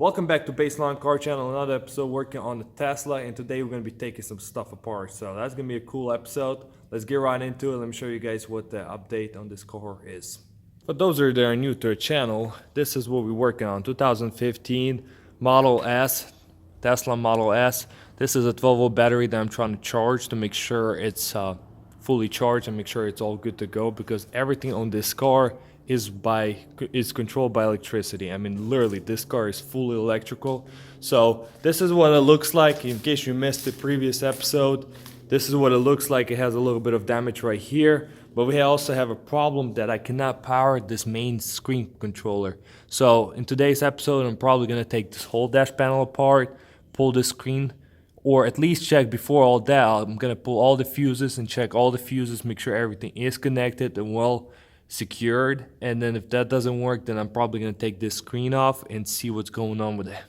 Welcome back to Baseline Car Channel, another episode working on the Tesla, and today we're going to be taking some stuff apart. So that's going to be a cool episode. Let's get right into it. Let me show you guys what the update on this car is. For those that are new to the channel, this is what we're working on. 2015 Model S, Tesla Model S. This is a 12-volt battery that I'm trying to charge to make sure it's fully charged and make sure it's all good to go, because everything on this car is controlled by electricity. I mean, literally, this car is fully electrical. So this is what it looks like. In case you missed the previous episode, this is what it looks like. It has a little bit of damage right here, but we also have a problem that I cannot power this main screen controller. So in today's episode, I'm probably gonna take this whole dash panel apart, pull the screen, or at least check before all that. I'm gonna pull all the fuses and check all the fuses, make sure everything is connected and well secured. And then if that doesn't work, then I'm probably gonna take this screen off and see what's going on with it.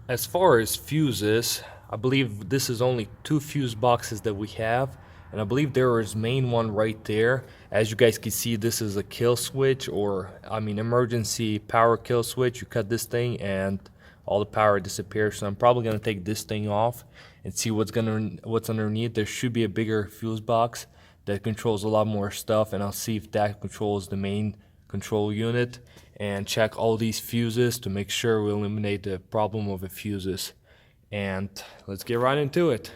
As far as fuses, I believe this is only 2 fuse boxes that we have, and I believe there is main one right there. As you guys can see, this is a kill switch, or emergency power kill switch. You cut this thing and all the power disappears. So I'm probably gonna take this thing off and see what's underneath. There should be a bigger fuse box that controls a lot more stuff, and I'll see if that controls the main control unit and check all these fuses to make sure we eliminate the problem of the fuses. And let's get right into it.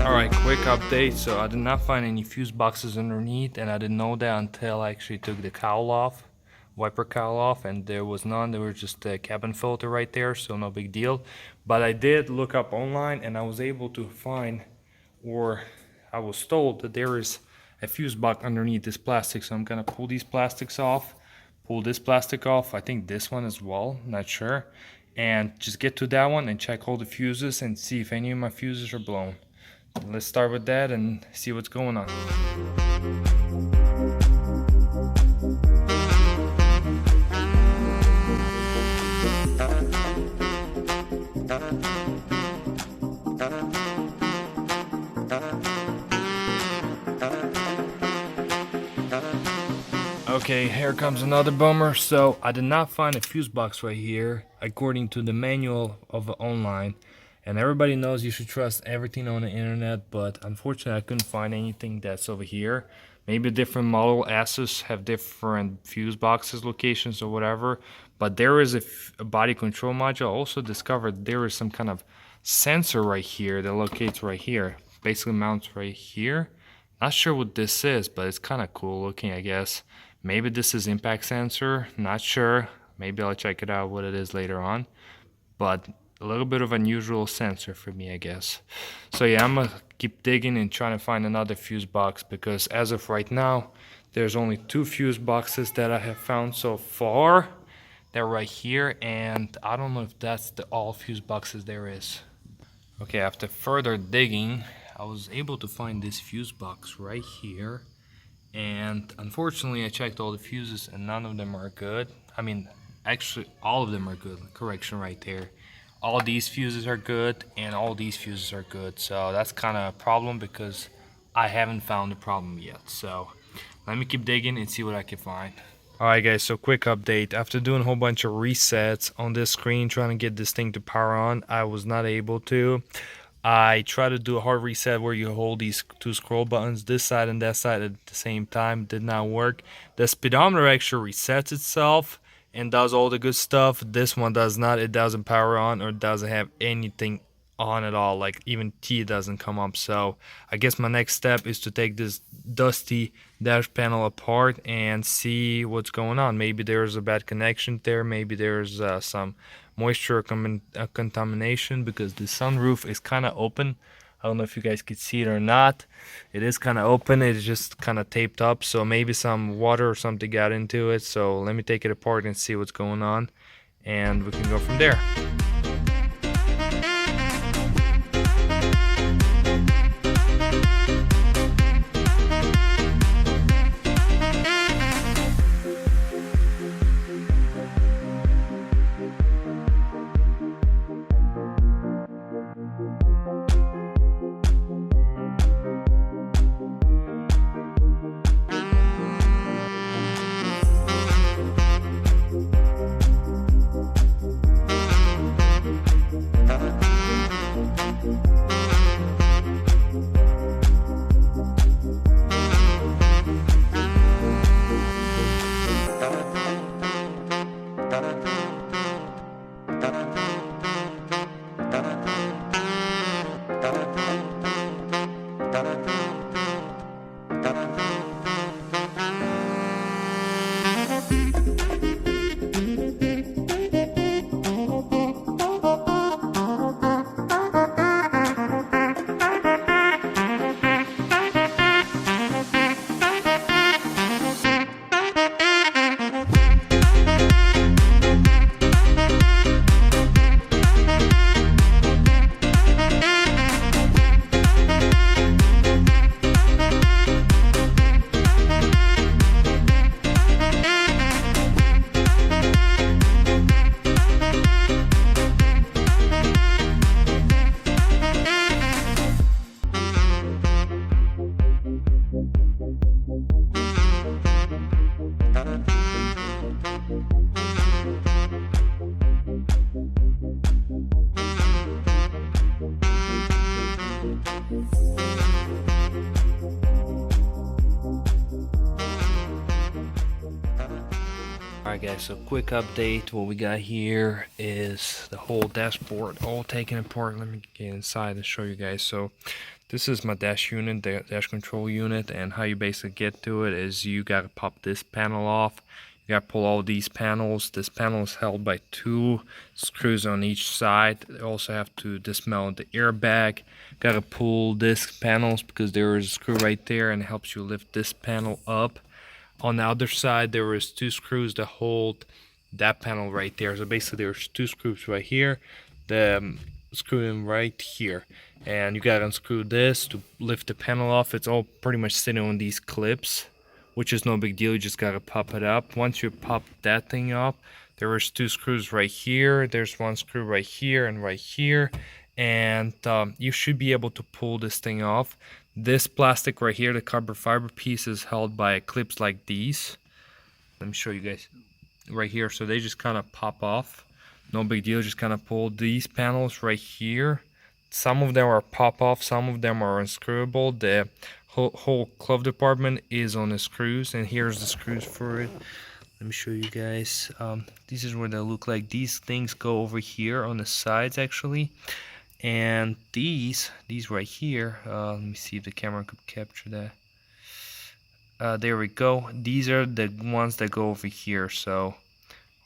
Alright, quick update. So I did not find any fuse boxes underneath, and I didn't know that until I actually took the cowl off, wiper cowl off, and there was none. There was just a cabin filter right there, so no big deal. But I did look up online, and I was able to find, or I was told that there is a fuse box underneath this plastic. So I'm gonna pull these plastics off, pull this plastic off, I think this one as well, not sure, and just get to that one and check all the fuses and see if any of my fuses are blown. Let's start with that and see what's going on. Okay, here comes another bummer. So I did not find a fuse box right here according to the manual of online. And everybody knows you should trust everything on the internet, but unfortunately I couldn't find anything that's over here. Maybe different Model S's have different fuse boxes locations or whatever, but there is a body control module. I also discovered there is some kind of sensor right here that locates right here, basically mounts right here. Not sure what this is, but it's kind of cool looking, I guess. Maybe this is impact sensor, not sure. Maybe I'll check it out what it is later on, but a little bit of unusual sensor for me, I guess. So yeah, I'm gonna keep digging and trying to find another fuse box, because as of right now, there's only 2 fuse boxes that I have found so far. They're right here, and I don't know if that's all fuse boxes there is. Okay, after further digging, I was able to find this fuse box right here. And unfortunately, I checked all the fuses and none of them are good. I mean, actually, all of them are good. Correction right there. All these fuses are good and all these fuses are good. So that's kind of a problem, because I haven't found the problem yet. So let me keep digging and see what I can find. Alright guys, so quick update. After doing a whole bunch of resets on this screen, trying to get this thing to power on, I was not able to. I tried to do a hard reset where you hold these 2 scroll buttons, this side and that side at the same time. Did not work. The speedometer actually resets itself and does all the good stuff. This one does not. It doesn't power on, or doesn't have anything on at all, like even T doesn't come up. So I guess my next step is to take this dusty dash panel apart and see what's going on. Maybe there's a bad connection there, maybe there's some moisture contamination, because the sunroof is kind of open. I don't know if you guys could see it or not. It is kind of open. It's just kind of taped up. So maybe some water or something got into it. So let me take it apart and see what's going on, and we can go from there. Alright guys, so quick update. What we got here is the whole dashboard all taken apart. Let me get inside and show you guys. So this is my dash unit, the dash control unit, and how you basically get to it is you gotta pop this panel off. You gotta pull all these panels. This panel is held by 2 screws on each side. You also have to dismount the airbag. Gotta pull this panels because there is a screw right there and it helps you lift this panel up. On the other side, there is 2 screws that hold that panel right there. So basically, there's 2 screws right here, the screw in right here, and you gotta unscrew this to lift the panel off. It's all pretty much sitting on these clips, which is no big deal. You just gotta pop it up. Once you pop that thing up, there is 2 screws right here. There's 1 screw right here and right here, and you should be able to pull this thing off. This plastic right here, the carbon fiber piece, is held by clips like these. Let me show you guys right here. So they just kind of pop off. No big deal. Just kind of pull these panels right here. Some of them are pop off, some of them are unscrewable. The whole glove department is on the screws, and here's the screws for it. Let me show you guys. This is what they look like. These things go over here on the sides actually. And these right here, let me see if the camera could capture that. There we go. These are the ones that go over here. So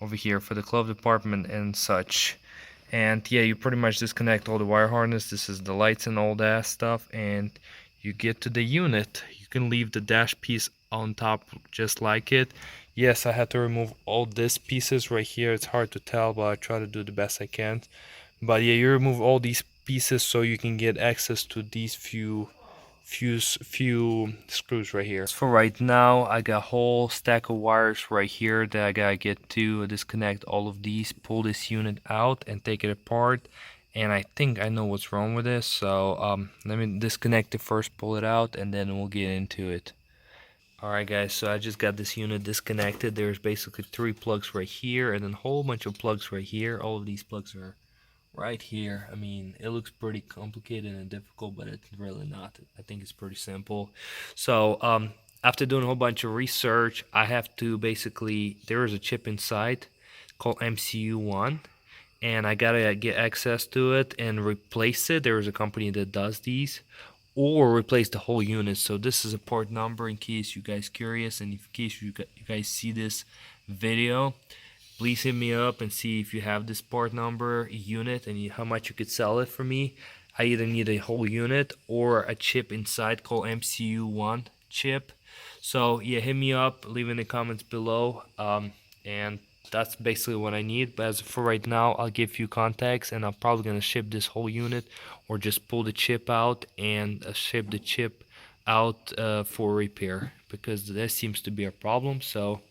over here for the glove department and such. And yeah, you pretty much disconnect all the wire harness. This is the lights and all that stuff, and you get to the unit. You can leave the dash piece on top just like it. Yes, I had to remove all these pieces right here. It's hard to tell, but I try to do the best I can. But yeah, you remove all these pieces so you can get access to these few screws right here. For right now, I got a whole stack of wires right here that I gotta get to disconnect all of these, pull this unit out and take it apart. And I think I know what's wrong with this, so let me disconnect it first, pull it out, and then we'll get into it. Alright guys, so I just got this unit disconnected. There's basically 3 plugs right here and then a whole bunch of plugs right here. All of these plugs are right here. I mean, it looks pretty complicated and difficult, but it's really not. I think it's pretty simple. So after doing a whole bunch of research, I have to basically, there is a chip inside called MCU1, and I gotta get access to it and replace it. There is a company that does these, or replace the whole unit. So this is a part number in case you guys curious, and in case you guys see this video, please hit me up and see if you have this part number unit and how much you could sell it for me. I either need a whole unit or a chip inside called MCU1 chip. So yeah, hit me up, leave in the comments below, and that's basically what I need. But as for right now, I'll give you contacts, and I'm probably gonna ship this whole unit or just pull the chip out and ship the chip out for repair, because there seems to be a problem. So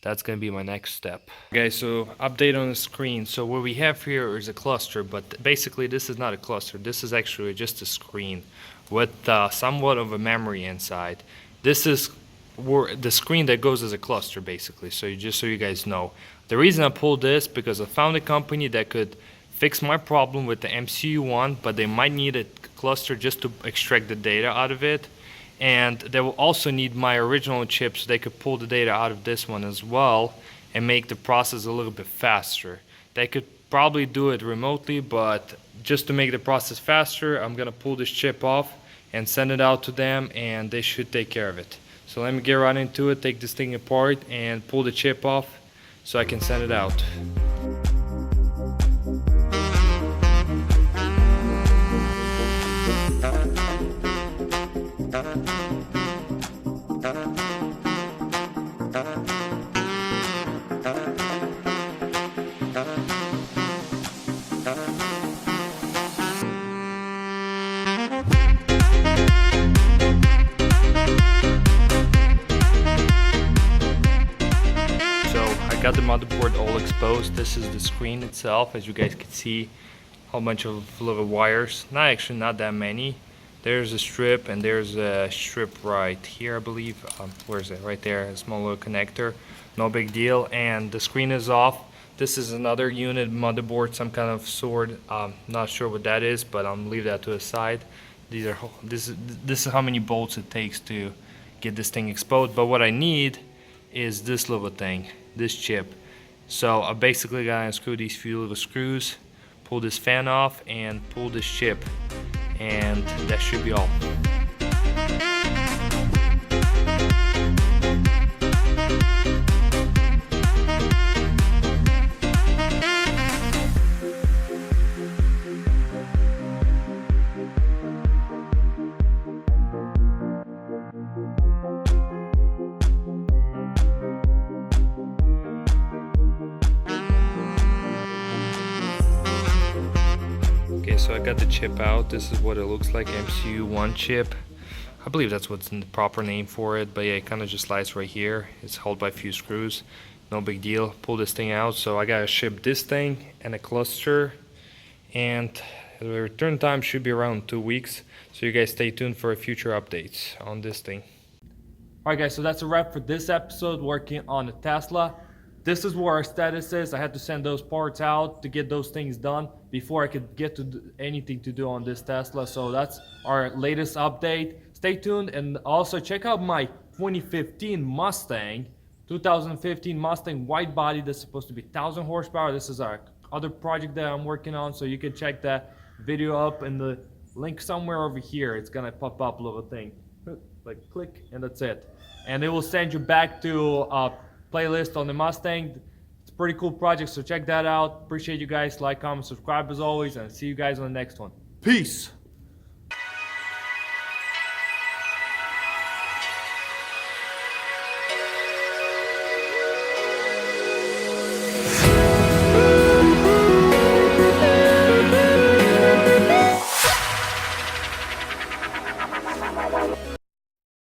that's going to be my next step. Okay, so update on the screen. So what we have here is a cluster, but basically this is not a cluster. This is actually just a screen with somewhat of a memory inside. This is the screen that goes as a cluster basically. So just so you guys know, the reason I pulled this because I found a company that could fix my problem with the MCU1, but they might need a cluster just to extract the data out of it. And they will also need my original chip so they could pull the data out of this one as well and make the process a little bit faster. They could probably do it remotely, but just to make the process faster, I'm gonna pull this chip off and send it out to them, and they should take care of it. So let me get right into it, take this thing apart and pull the chip off so I can send it out. Got the motherboard all exposed. This is the screen itself. As you guys can see, a whole bunch of little wires. Not that many. There's a strip and there's a strip right here, I believe. Where is it? Right there, a small little connector. No big deal. And the screen is off. This is another unit motherboard, some kind of sort. Not sure what that is, but I'll leave that to the side. This is how many bolts it takes to get this thing exposed. But what I need is this little thing, this chip. So I basically gotta unscrew these few little screws, pull this fan off and pull this chip, and that should be all. So I got the chip out. This is what it looks like, MCU1 chip. I believe that's what's the proper name for it, but yeah, it kind of just slides right here. It's held by a few screws, no big deal. Pull this thing out. So I gotta ship this thing and a cluster, and the return time should be around 2 weeks. So you guys stay tuned for future updates on this thing. Alright guys, so that's a wrap for this episode working on the Tesla. This is where our status is. I had to send those parts out to get those things done before I could get to anything to do on this Tesla. So that's our latest update. Stay tuned, and also check out my 2015 Mustang, 2015 Mustang white body. That's supposed to be 1,000 horsepower. This is our other project that I'm working on, so you can check that video up in the link somewhere over here. It's gonna pop up a little thing, like click, and that's it. And it will send you back to playlist on the Mustang. It's a pretty cool project, so check that out. Appreciate you guys. Like, comment, subscribe as always, and see you guys on the next one. Peace.